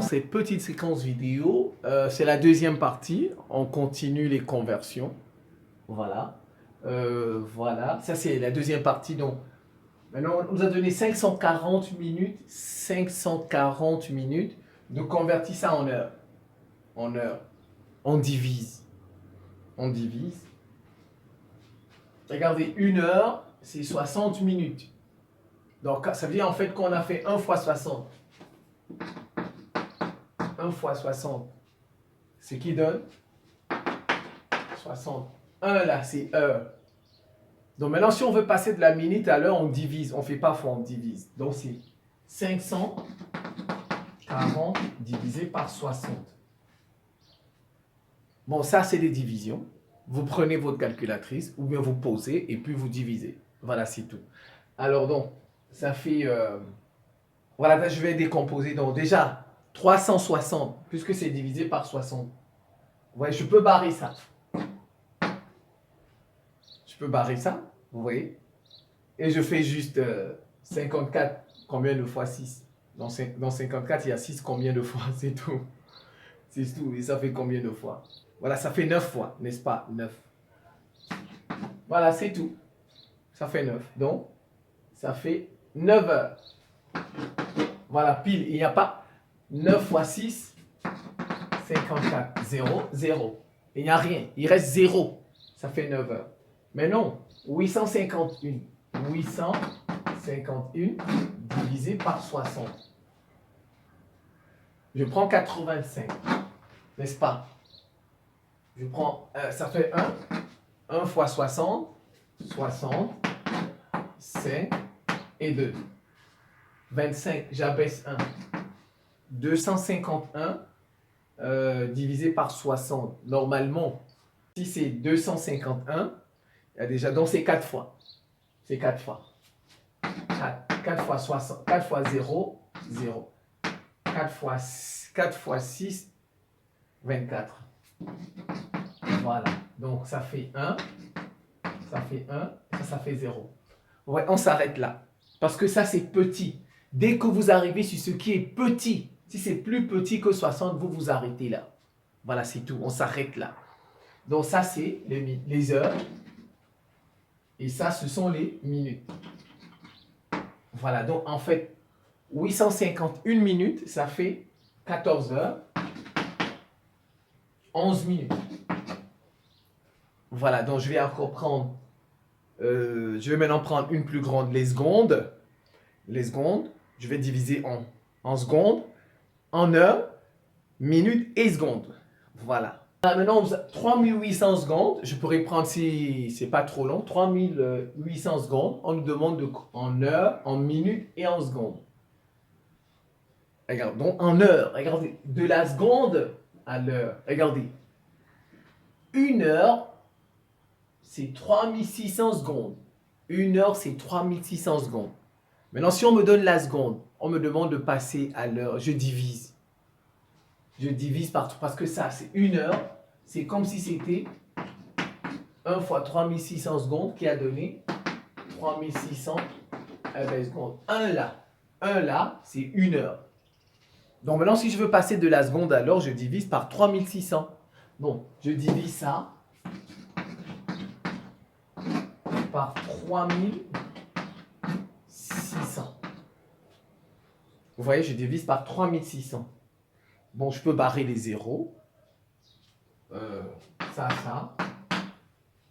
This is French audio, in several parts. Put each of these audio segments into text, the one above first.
cette petite séquence vidéo, c'est la deuxième partie. On continue les conversions. Voilà. Voilà. Ça, c'est la deuxième partie. Donc, maintenant, on nous a donné 540 minutes. 540 minutes. Donc, convertis ça en heures. En heures. On divise. On divise. Regardez, une heure, c'est 60 minutes. Donc, ça veut dire en fait qu'on a fait 1 fois 60. 1 fois 60. Ce qui donne 60. 1 là, c'est heure. Donc maintenant, si on veut passer de la minute à l'heure, on divise. On ne fait pas fois, on divise. Donc c'est 540 divisé par 60. Bon, ça, c'est des divisions. Vous prenez votre calculatrice ou bien vous posez et puis vous divisez. Voilà, c'est tout. Alors donc, ça fait... voilà, je vais décomposer. Donc déjà, 360, puisque c'est divisé par 60. Ouais, je peux barrer ça. Je peux barrer ça, vous voyez. Et je fais juste 54, combien de fois 6? Dans 54, il y a 6 combien de fois? C'est tout. C'est tout. Et ça fait combien de fois? Voilà, ça fait 9 fois, n'est-ce pas? 9. Voilà, c'est tout. Ça fait 9. Donc, ça fait 9 heures. Voilà, pile. Il n'y a pas 9 fois 6, 54. 0, 0. Il n'y a rien. Il reste 0. Ça fait 9 heures. Mais non, 851. 851 divisé par 60. Je prends 85. N'est-ce pas? Je prends, ça fait 1. 1 fois 60. 60. 5 et 2. 25, j'abaisse 1. 251 divisé par 60. Normalement, si c'est 251, il y a déjà, donc c'est 4 fois. C'est 4 fois. 4 fois 60, 4 fois 0, 0. 4 fois 6, 24. Voilà. Donc ça fait 1. Ça fait 1. Ça fait 0. Ouais, on s'arrête là. Parce que ça, c'est petit. Dès que vous arrivez sur ce qui est petit, si c'est plus petit que 60, vous vous arrêtez là. Voilà, c'est tout. On s'arrête là. Donc ça, c'est les heures. Et ça, ce sont les minutes. Voilà, donc en fait, 851 minutes, ça fait 14 heures, 11 minutes. Voilà, donc je vais encore prendre, je vais maintenant prendre une plus grande, les secondes. Les secondes, je vais diviser en secondes, en heures, minutes et secondes. Voilà. Maintenant, 3800 secondes, je pourrais prendre, si c'est pas trop long, 3800 secondes, on nous demande en heures, en minutes et en secondes. Regarde, donc en heures, regardez, de la seconde à l'heure, regardez. Une heure, c'est 3600 secondes. Une heure, c'est 3600 secondes. Maintenant, si on me donne la seconde, on me demande de passer à l'heure, je divise. Je divise par, parce que ça, c'est une heure. C'est comme si c'était 1 fois 3600 secondes qui a donné 3600 secondes. 1 là, c'est une heure. Donc maintenant, si je veux passer de la seconde à l'heure, je divise par 3600. Bon, je divise ça par 3600. Vous voyez, je divise par 3600. Bon, je peux barrer les zéros. Ça.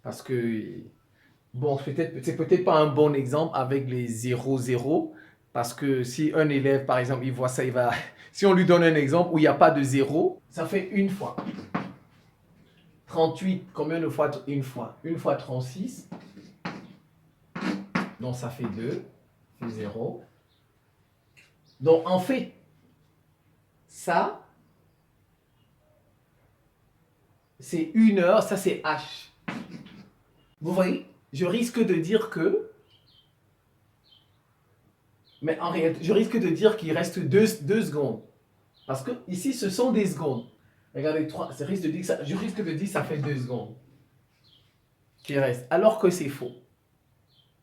Parce que, bon, c'est peut-être pas un bon exemple avec les 0, 0. Parce que si un élève, par exemple, il voit ça, il va... Si on lui donne un exemple où il n'y a pas de 0, ça fait une fois. 38, combien de fois une fois? Une fois 36. Donc ça fait 2, fait 0. Donc en fait, ça, c'est une heure, ça c'est H. Vous voyez, je risque de dire que... Mais en réalité, je risque de dire qu'il reste 2 secondes. Parce que ici, ce sont des secondes. Regardez, 3, je risque de dire que ça fait 2 secondes. Qui reste. Alors que c'est faux.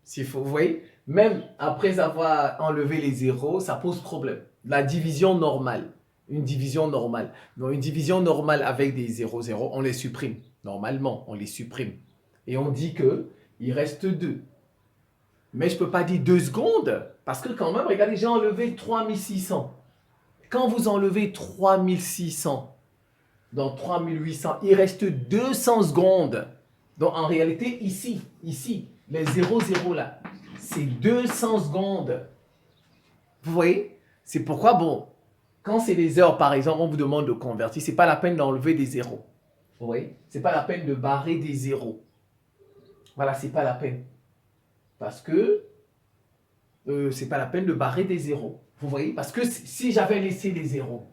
C'est faux. Vous voyez, même après avoir enlevé les zéros, ça pose problème. La division normale. Une division normale. Donc, une division normale avec des 0, 0, on les supprime. Normalement, on les supprime. Et on dit qu'il reste 2. Mais je ne peux pas dire 2 secondes. Parce que quand même, regardez, j'ai enlevé 3600. Quand vous enlevez 3600 dans 3800, il reste 200 secondes. Donc, en réalité, ici, les 0, 0 là, c'est 200 secondes. Vous voyez? C'est pourquoi, bon, quand c'est des heures, par exemple, on vous demande de convertir, ce n'est pas la peine d'enlever des zéros. Vous voyez? Ce n'est pas la peine de barrer des zéros. Voilà, ce n'est pas la peine. Parce que ce n'est pas la peine de barrer des zéros. Vous voyez? Parce que si j'avais laissé les zéros,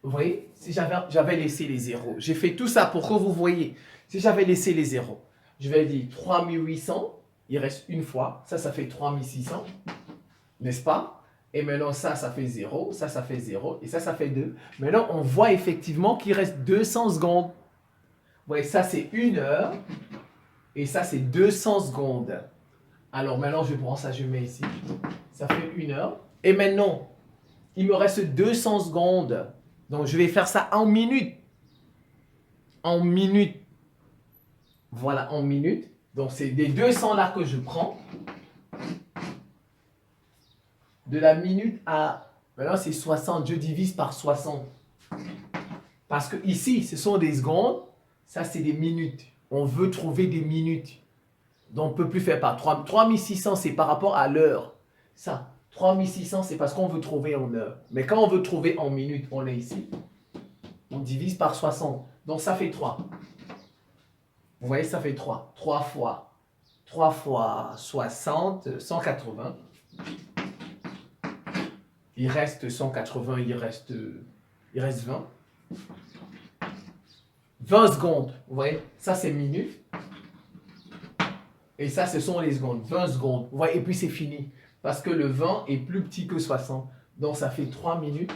vous voyez? Si j'avais laissé les zéros, j'ai fait tout ça pour que vous voyez. Si j'avais laissé les zéros, je vais dire 3800, il reste une fois, ça fait 3600, n'est-ce pas? Et maintenant, ça fait 0, ça fait 0, et ça fait 2. Maintenant, on voit effectivement qu'il reste 200 secondes. Vous voyez, ça c'est 1 heure, et ça c'est 200 secondes. Alors maintenant, je prends ça, je mets ici. Ça fait 1 heure. Et maintenant, il me reste 200 secondes. Donc, je vais faire ça en minutes. En minutes. Voilà, en minutes. Donc, c'est des 200 là que je prends. De la minute à... Maintenant, c'est 60. Je divise par 60. Parce que ici, ce sont des secondes. Ça, c'est des minutes. On veut trouver des minutes. Donc, on ne peut plus faire par 3600, c'est par rapport à l'heure. Ça, 3600, c'est parce qu'on veut trouver en heure. Mais quand on veut trouver en minutes, on est ici. On divise par 60. Donc, ça fait 3. Vous voyez, ça fait 3. 3 fois 60, 180. Il reste 180, il reste 20. 20 secondes. Vous voyez, ça c'est minutes. Et ça, ce sont les secondes. 20 secondes. Vous voyez, et puis c'est fini. Parce que le 20 est plus petit que 60. Donc, ça fait 3 minutes.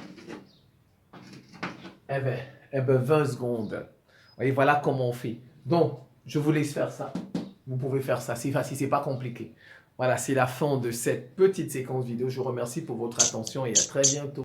Eh ben 20 secondes. Vous voyez, voilà comment on fait. Donc, je vous laisse faire ça. Vous pouvez faire ça. C'est facile, c'est pas compliqué. Voilà, c'est la fin de cette petite séquence vidéo. Je vous remercie pour votre attention et à très bientôt.